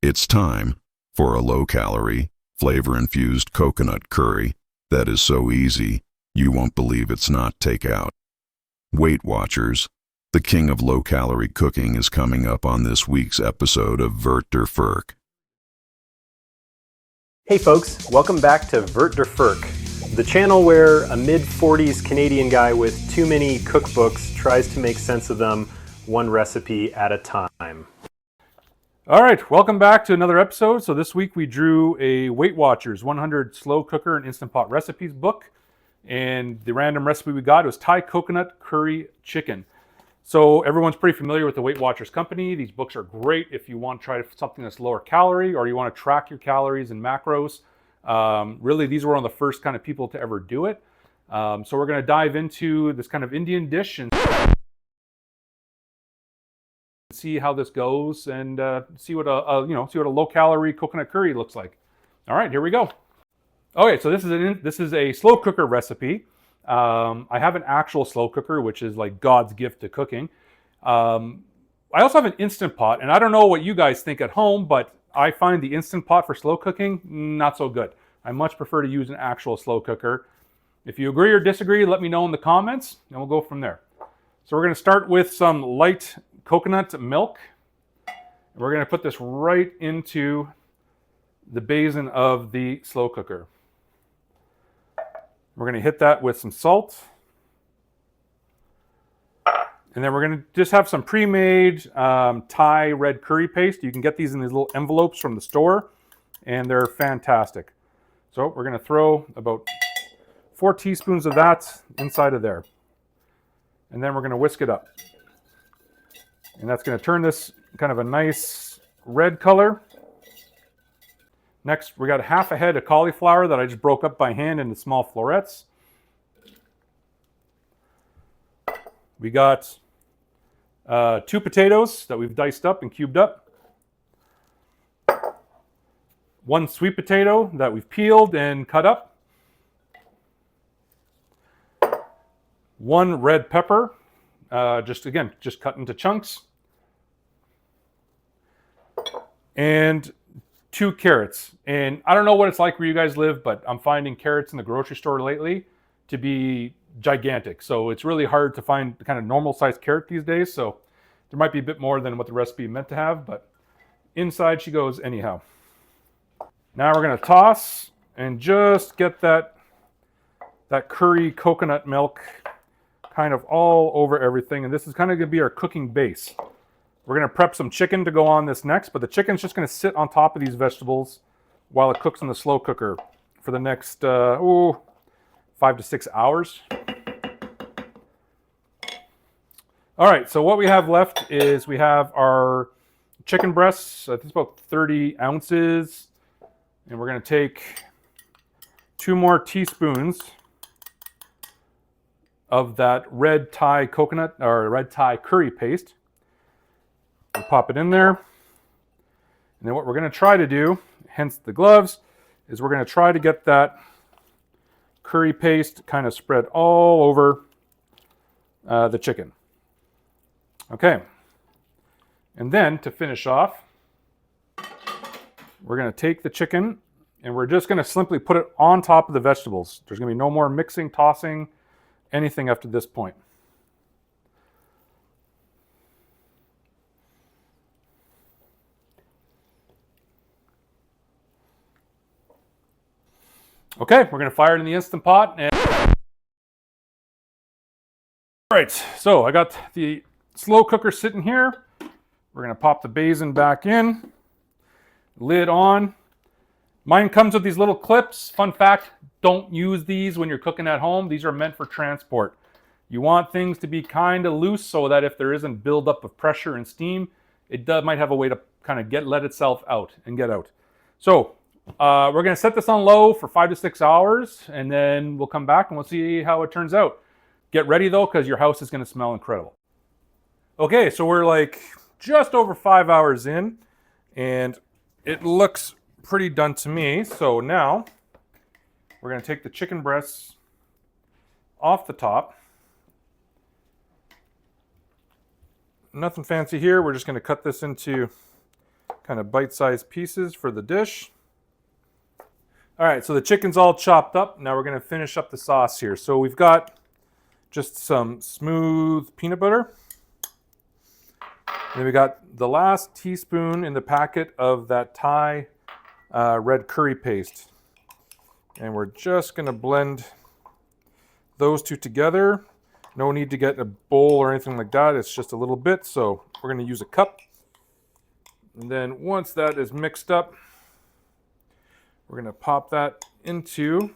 It's time for a low-calorie, flavor-infused coconut curry that is so easy you won't believe it's not takeout. Weight Watchers, the king of low-calorie cooking, is coming up on this week's episode of Vert or Ferk. Hey folks, welcome back to Vert or Ferk, the channel where a mid-40s Canadian guy with too many cookbooks tries to make sense of them one recipe at a time. All right, welcome back to another episode. So this week we drew a Weight Watchers 100 slow cooker and instant pot recipes book. And the random recipe we got was Thai coconut curry chicken. So everyone's pretty familiar with the Weight Watchers company. These books are great if you want to try something that's lower calorie or you want to track your calories and macros. Really, these were one of the first kind of people to ever do it. So we're going to dive into this kind of Indian dish and see how this goes and see what a low calorie coconut curry looks like. All right, here we go. Okay, so this is a slow cooker recipe. I have an actual slow cooker, which is like God's gift to cooking. I also have an Instant Pot, and I don't know what you guys think at home, but I find the Instant Pot for slow cooking not so good. I much prefer to use an actual slow cooker. If you agree or disagree, let me know in the comments, and we'll go from there. So we're going to start with some light coconut milk. We're going to put this right into the basin of the slow cooker. We're going to hit that with some salt. And then we're going to just have some pre-made Thai red curry paste. You can get these in these little envelopes from the store, and they're fantastic. So we're going to throw about 4 teaspoons of that inside of there. And then we're going to whisk it up. And that's going to turn this kind of a nice red color. Next, we got half a head of cauliflower that I just broke up by hand into small florets. We got 2 potatoes that we've diced up and cubed up. 1 sweet potato that we've peeled and cut up. 1 red pepper, just cut into chunks. And 2 carrots. And I don't know what it's like where you guys live, but I'm finding carrots in the grocery store lately to be gigantic. So it's really hard to find the kind of normal sized carrot these days. So there might be a bit more than what the recipe meant to have, but inside she goes anyhow. Now we're going to toss and just get that curry coconut milk kind of all over everything. And this is kind of going to be our cooking base. We're going to prep some chicken to go on this next, but the chicken's just going to sit on top of these vegetables while it cooks in the slow cooker for the next 5 to 6 hours. All right, so what we have left is we have our chicken breasts. I think it's about 30 ounces. And we're going to take 2 more teaspoons of that red Thai coconut or red Thai curry paste. We'll pop it in there. And then what we're going to try to do, hence the gloves, is we're going to try to get that curry paste kind of spread all over the chicken. Okay. And then to finish off, we're going to take the chicken and we're just going to simply put it on top of the vegetables. There's going to be no more mixing, tossing, anything after this point. Okay, we're going to fire it in the Instant Pot. And all right, so I got the slow cooker sitting here. We're going to pop the basin back in, lid on. Mine comes with these little clips. Fun fact, don't use these when you're cooking at home. These are meant for transport. You want things to be kind of loose so that if there isn't buildup of pressure and steam, it might have a way to kind of let itself out and get out. So we're going to set this on low for 5 to 6 hours, and then we'll come back and we'll see how it turns out. Get ready though, because your house is going to smell incredible. Okay, so we're like just over 5 hours in, and it looks pretty done to me. So now we're going to take the chicken breasts off the top. Nothing fancy here. We're just going to cut this into kind of bite-sized pieces for the dish. All right, so the chicken's all chopped up. Now we're going to finish up the sauce here. So we've got just some smooth peanut butter. And then we got the last teaspoon in the packet of that Thai red curry paste. And we're just going to blend those two together. No need to get a bowl or anything like that. It's just a little bit. So we're going to use a cup. And then once that is mixed up, we're going to pop that into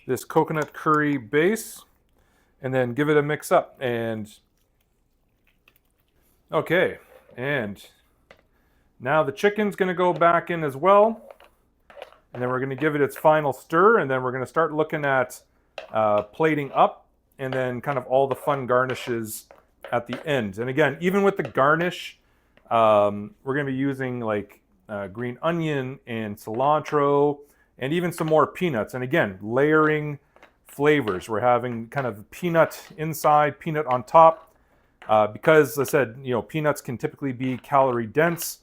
this coconut curry base and then give it a mix up. And okay, and now the chicken's going to go back in as well. And then we're going to give it its final stir, and then we're going to start looking at plating up and then kind of all the fun garnishes at the end. And again, even with the garnish, we're going to be using like green onion and cilantro and even some more peanuts. And again, layering flavors. We're having kind of peanut inside, peanut on top. Because as I said, you know, peanuts can typically be calorie dense.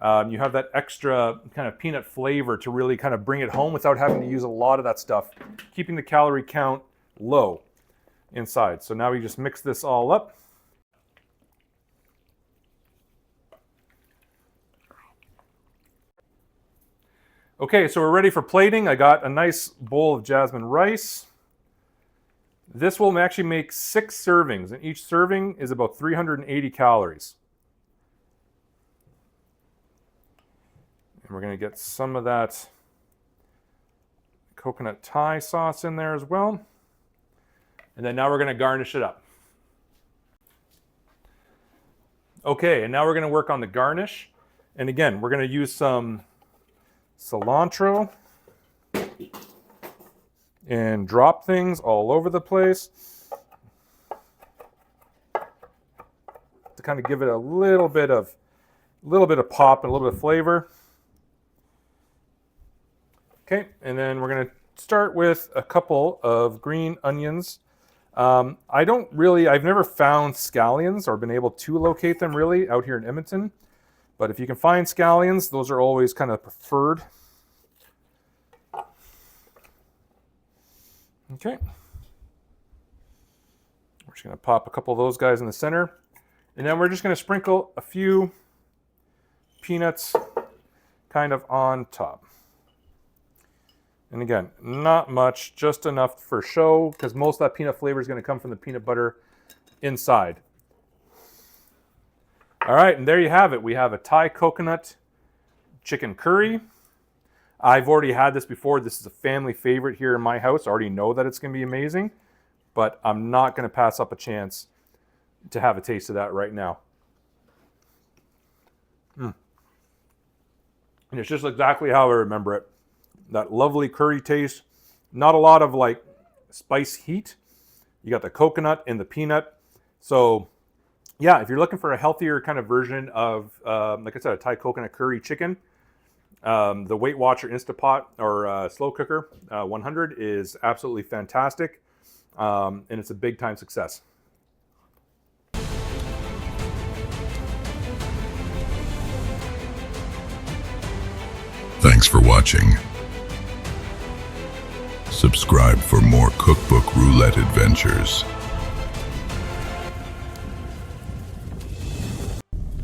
You have that extra kind of peanut flavor to really kind of bring it home without having to use a lot of that stuff, keeping the calorie count low inside. So now we just mix this all up. Okay, so we're ready for plating. I got a nice bowl of jasmine rice. This will actually make 6 servings, and each serving is about 380 calories. And we're going to get some of that coconut Thai sauce in there as well. And then now we're going to garnish it up. Okay, and now we're going to work on the garnish. And again, we're going to use some cilantro and drop things all over the place to kind of give it a little bit of pop and a little bit of flavor. Okay, and then we're going to start with a couple of green onions. I've never found scallions or been able to locate them really out here in Edmonton. But if you can find scallions, those are always kind of preferred. Okay. We're just going to pop a couple of those guys in the center. And then we're just going to sprinkle a few peanuts kind of on top. And again, not much, just enough for show, because most of that peanut flavor is going to come from the peanut butter inside. All right, and there you have it. We have a Thai coconut chicken curry. I've already had this before. This is a family favorite here in my house. I already know that it's going to be amazing, but I'm not going to pass up a chance to have a taste of that right now. And it's just exactly how I remember it. That lovely curry taste. Not a lot of like spice heat. You got the coconut and the peanut. So yeah, if you're looking for a healthier kind of version of, like I said, a Thai coconut curry chicken, the Weight Watcher Instapot or slow cooker 100 is absolutely fantastic, and it's a big time success. Thanks for watching. Subscribe for more Cookbook Roulette adventures.